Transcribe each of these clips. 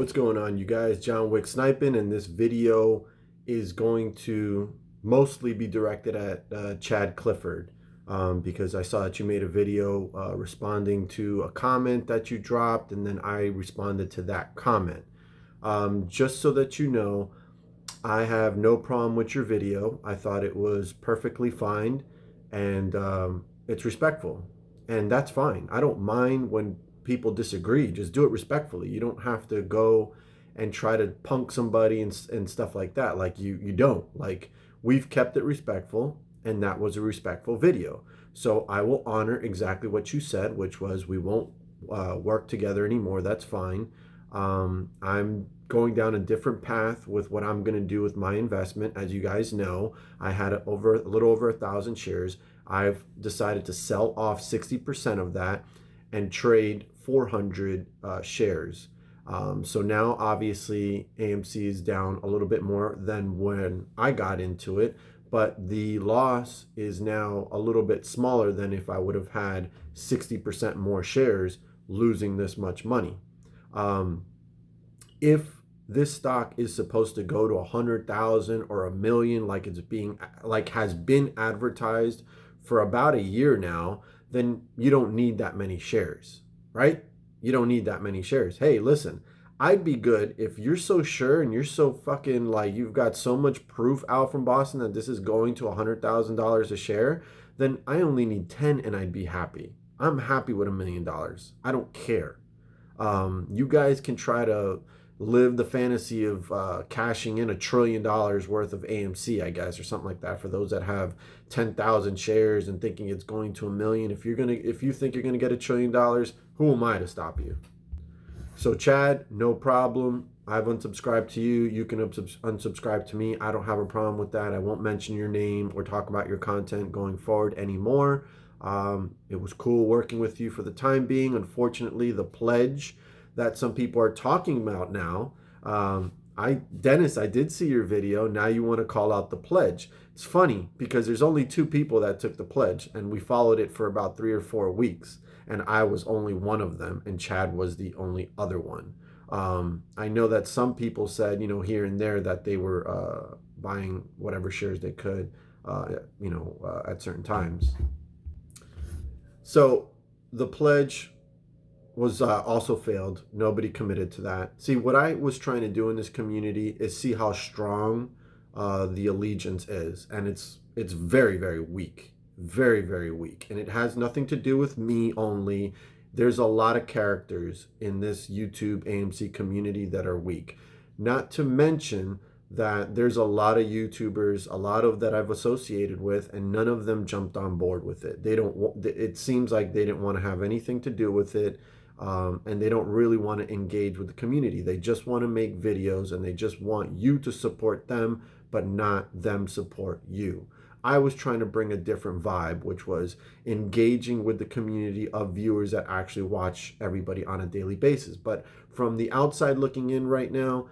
What's going on, you guys? Johnwicksnipin, and this video is going to mostly be directed at Chad Clifford, because I saw that you made a video responding to a comment that you dropped, and then I responded to that comment. Just so that you know, I have no problem with your video. I thought it was perfectly fine, and it's respectful, and that's fine. I don't mind when people disagree. Just do it respectfully. You don't have to go and try to punk somebody and stuff like that. Like you don't. Like, we've kept it respectful, and that was a respectful video. So I will honor exactly what you said, which was we won't work together anymore. That's fine. I'm going down a different path with what I'm going to do with my investment. As you guys know, I had a little over 1,000 shares. I've decided to sell off 60% of that and trade 400 shares. So now obviously AMC is down a little bit more than when I got into it, but the loss is now a little bit smaller than if I would have had 60% more shares, losing this much money. If this stock is supposed to go to 100,000 or 1,000,000, like has been advertised for about a year now, then you don't need that many shares, right? You don't need that many shares. Hey, listen, I'd be good if you're so sure and you're so fucking, like, you've got so much proof out from Boston that this is going to $100,000 a share, then I only need 10 and I'd be happy. I'm happy with $1 million. I don't care. You guys can try to live the fantasy of cashing in $1 trillion worth of AMC, I guess, or something like that, for those that have 10,000 shares and thinking it's going to 1,000,000. If you think you're gonna get $1 trillion, who am I to stop you? So Chad, no problem. I've unsubscribed to you. You can unsubscribe to me. I don't have a problem with that. I won't mention your name or talk about your content going forward anymore. It was cool working with you for the time being. Unfortunately, the pledge that some people are talking about now, Dennis, I did see your video. Now you want to call out the pledge. It's funny because there's only 2 people that took the pledge, and we followed it for about 3 or 4 weeks, and I was only one of them, and Chad was the only other one. I know that some people said, here and there, that they were buying whatever shares they could, at certain times. So the pledge was also failed. Nobody committed to that. See, what I was trying to do in this community is see how strong the allegiance is, and it's very, very weak, very, very weak, and it has nothing to do with me only. There's a lot of characters in this YouTube AMC community that are weak, not to mention that there's a lot of YouTubers, a lot of that I've associated with, and none of them jumped on board with it. It seems like they didn't want to have anything to do with it. And they don't really want to engage with the community. They just want to make videos, and they just want you to support them, but not them support you. I was trying to bring a different vibe, which was engaging with the community of viewers that actually watch everybody on a daily basis. But from the outside looking in right now,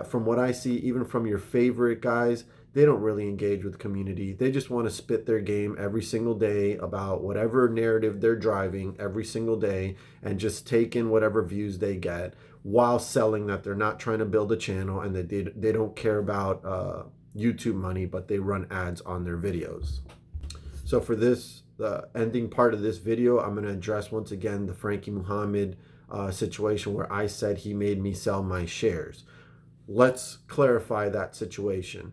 from what I see, even from your favorite guys, they don't really engage with the community. They just want to spit their game every single day about whatever narrative they're driving every single day, and just take in whatever views they get, while selling that they're not trying to build a channel, and that they don't care about YouTube money, but they run ads on their videos. So for this, the ending part of this video, I'm going to address once again the Frankie Muhammad situation where I said he made me sell my shares. Let's clarify that situation.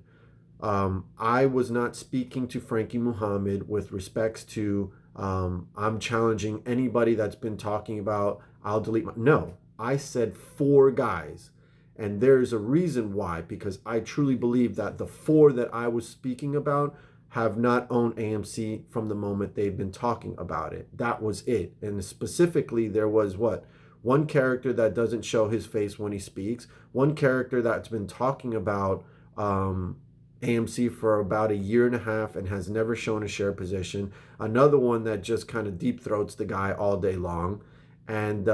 I was not speaking to Frankie Muhammad with respects to I'm challenging anybody that's been talking about I'll delete my... No, I said 4 guys. And there's a reason why, because I truly believe that the 4 that I was speaking about have not owned AMC from the moment they've been talking about it. That was it. And specifically, there was one character that doesn't show his face when he speaks, one character that's been talking about AMC for about 1.5 years and has never shown a share position, another one that just kind of deep throats the guy all day long, and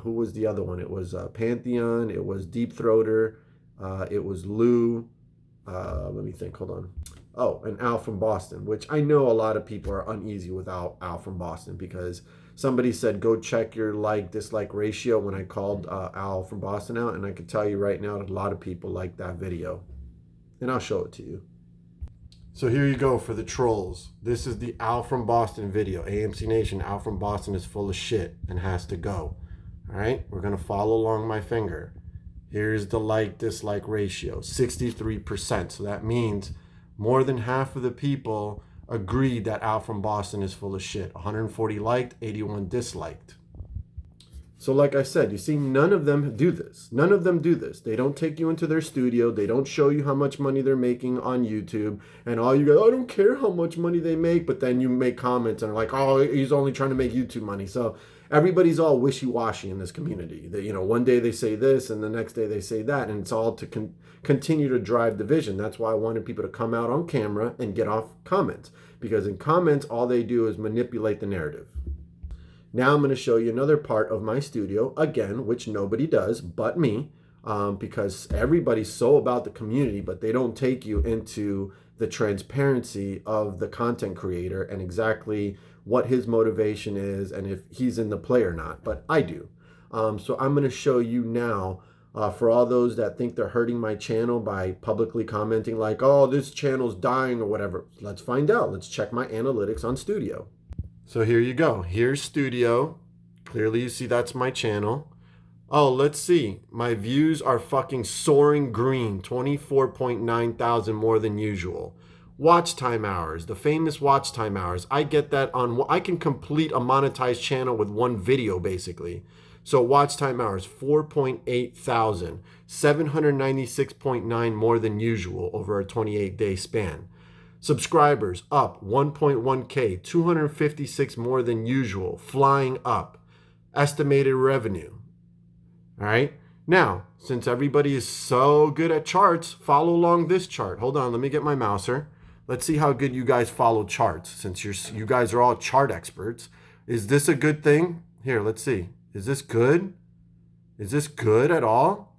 who was the other one? It was Pantheon, it was Deep Throater, it was Lou, let me think, hold on. Oh, and Al from Boston, which I know a lot of people are uneasy with Al from Boston, because Somebody said, go check your like-dislike ratio when I called Al from Boston out, and I can tell you right now that a lot of people like that video. And I'll show it to you. So here you go for the trolls. This is the Al from Boston video. AMC Nation, Al from Boston is full of shit and has to go. All right, we're going to follow along my finger. Here's the like-dislike ratio, 63%. So that means more than half of the people agreed that Al from Boston is full of shit. 140 liked, 81 disliked. So like I said, you see, none of them do this. None of them do this. They don't take you into their studio. They don't show you how much money they're making on YouTube. And all you go, I don't care how much money they make. But then you make comments and are like, oh, he's only trying to make YouTube money. So everybody's all wishy-washy in this community. That, you know, one day they say this and the next day they say that. And it's all to continue to drive division. That's why I wanted people to come out on camera and get off comments. Because in comments, all they do is manipulate the narrative. Now I'm going to show you another part of my studio, again, which nobody does but me, because everybody's so about the community, but they don't take you into the transparency of the content creator and exactly what his motivation is and if he's in the play or not, but I do. So I'm going to show you now, for all those that think they're hurting my channel by publicly commenting like, oh, this channel's dying or whatever. Let's find out. Let's check my analytics on Studio. So here you go. Here's Studio. Clearly you see that's my channel. Oh, let's see. My views are fucking soaring green. 24.9 thousand more than usual. Watch time hours. The famous watch time hours. I get that on... I can complete a monetized channel with one video, basically. So watch time hours, 4.8 thousand. 796.9 more than usual over a 28-day span. Subscribers up 1.1K, 256 more than usual, flying up. Estimated revenue. All right. Now, since everybody is so good at charts, follow along this chart. Hold on, let me get my mouser. Let's see how good you guys follow charts, since you guys are all chart experts. Is this a good thing? Here, let's see. Is this good? Is this good at all?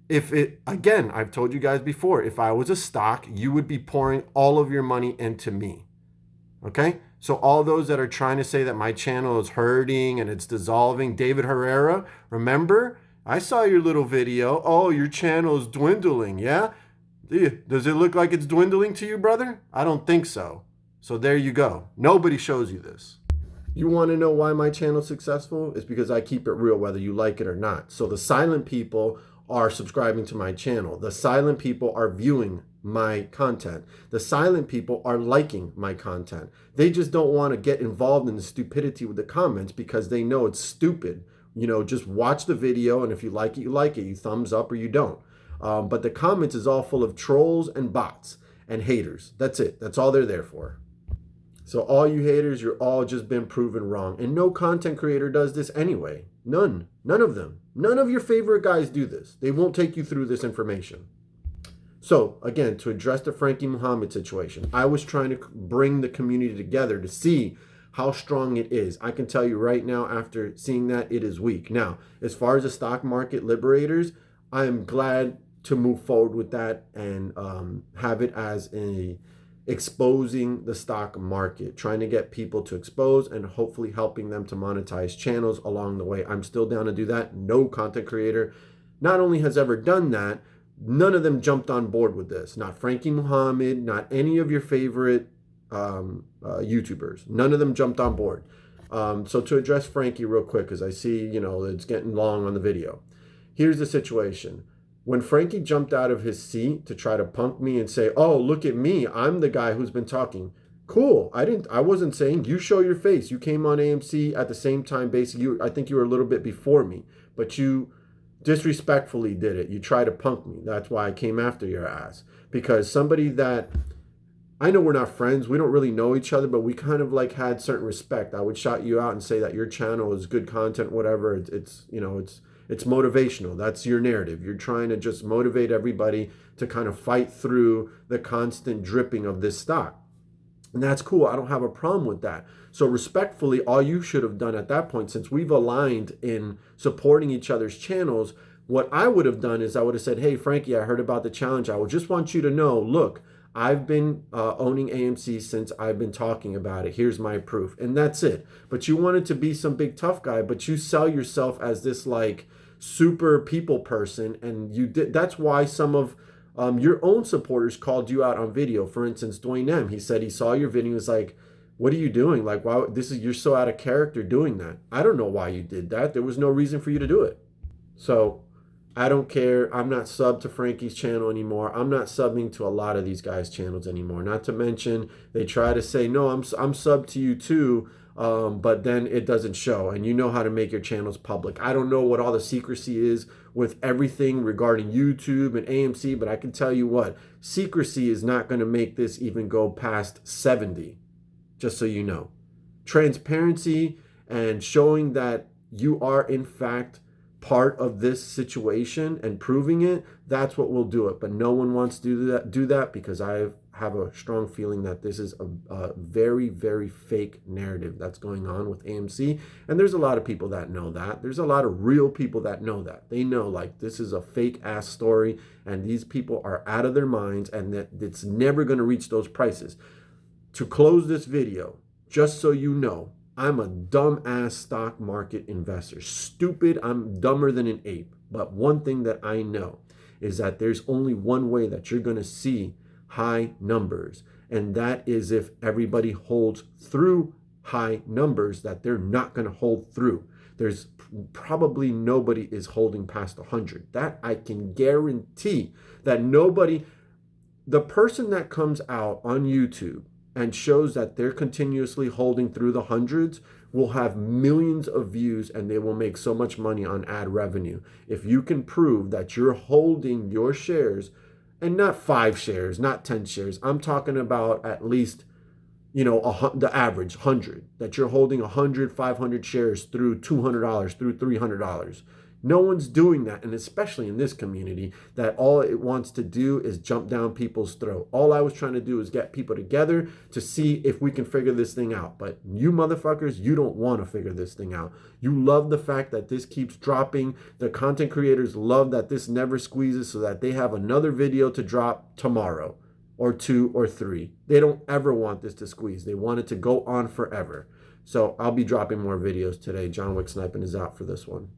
If it, again, I've told you guys before, if I was a stock, you would be pouring all of your money into me. Okay? So all those that are trying to say that my channel is hurting and it's dissolving, David Herrera, remember? I saw your little video. Oh, your channel is dwindling, yeah? Does it look like it's dwindling to you, brother? I don't think so. So there you go. Nobody shows you this. You want to know why my channel is successful? It's because I keep it real, whether you like it or not. So the silent people are subscribing to my channel. The silent people are viewing my content. The silent people are liking my content. They just don't want to get involved in the stupidity with the comments because they know it's stupid. You know, just watch the video, and if you like it, you like it. You thumbs up or you don't. But the comments is all full of trolls and bots and haters. That's it. That's all they're there for. So all you haters, you're all just been proven wrong. And no content creator does this anyway. None. None of them. None of your favorite guys do this. They won't take you through this information. So again, to address the Frankie Muhammad situation, I was trying to bring the community together to see how strong it is. I can tell you right now, after seeing that, it is weak. Now, as far as the stock market liberators, I am glad to move forward with that and have it as a exposing the stock market, trying to get people to expose and hopefully helping them to monetize channels along the way. I'm still down to do that. No content creator not only has ever done that, none of them jumped on board with this. Not Frankie Muhammad, not any of your favorite YouTubers. None of them jumped on board. So to address Frankie real quick, because I see, it's getting long on the video. Here's the situation. When Frankie jumped out of his seat to try to punk me and say, oh, look at me, I'm the guy who's been talking. Cool. I wasn't saying you show your face. You came on AMC at the same time, basically. I think you were a little bit before me, but you disrespectfully did it. You tried to punk me. That's why I came after your ass. Because somebody that, I know we're not friends, we don't really know each other, but we kind of like had certain respect. I would shout you out and say that your channel is good content, whatever. It's motivational. That's your narrative. You're trying to just motivate everybody to kind of fight through the constant dripping of this stock. And that's cool. I don't have a problem with that. So respectfully, all you should have done at that point, since we've aligned in supporting each other's channels, what I would have done is I would have said, hey, Frankie, I heard about the challenge. I would just want you to know, look, I've been owning AMC since I've been talking about it. Here's my proof. And that's it. But you wanted to be some big tough guy, but you sell yourself as this like super people person. And you did. That's why some of your own supporters called you out on video. For instance, Dwayne M. He said he saw your video and was like, what are you doing? Like, why you're so out of character doing that. I don't know why you did that. There was no reason for you to do it. So I don't care. I'm not subbed to Frankie's channel anymore. I'm not subbing to a lot of these guys' channels anymore. Not to mention, they try to say, no, I'm subbed to you too, but then it doesn't show. And you know how to make your channels public. I don't know what all the secrecy is with everything regarding YouTube and AMC, but I can tell you what, secrecy is not going to make this even go past 70, just so you know. Transparency and showing that you are, in fact, part of this situation and proving it, that's what will do it. But no one wants to do that because I have a strong feeling that this is a very, very fake narrative that's going on with AMC. And there's a lot of people that know that. There's a lot of real people that know that. They know like this is a fake ass story and these people are out of their minds and that it's never going to reach those prices. To close this video, just so you know, I'm a dumb-ass stock market investor. Stupid, I'm dumber than an ape. But one thing that I know is that there's only one way that you're going to see high numbers. And that is if everybody holds through high numbers that they're not going to hold through. There's probably nobody is holding past 100. That I can guarantee that nobody, the person that comes out on YouTube and shows that they're continuously holding through the hundreds will have millions of views and they will make so much money on ad revenue. If you can prove that you're holding your shares, and not 5 shares, not 10 shares, I'm talking about at least, you know, the average 100, that you're holding 100, 500 shares through $200, through $300. No one's doing that, and especially in this community, that all it wants to do is jump down people's throat. All I was trying to do is get people together to see if we can figure this thing out. But you motherfuckers, you don't want to figure this thing out. You love the fact that this keeps dropping. The content creators love that this never squeezes so that they have another video to drop tomorrow or 2 or 3. They don't ever want this to squeeze. They want it to go on forever. So I'll be dropping more videos today. Johnwicksnipin is out for this one.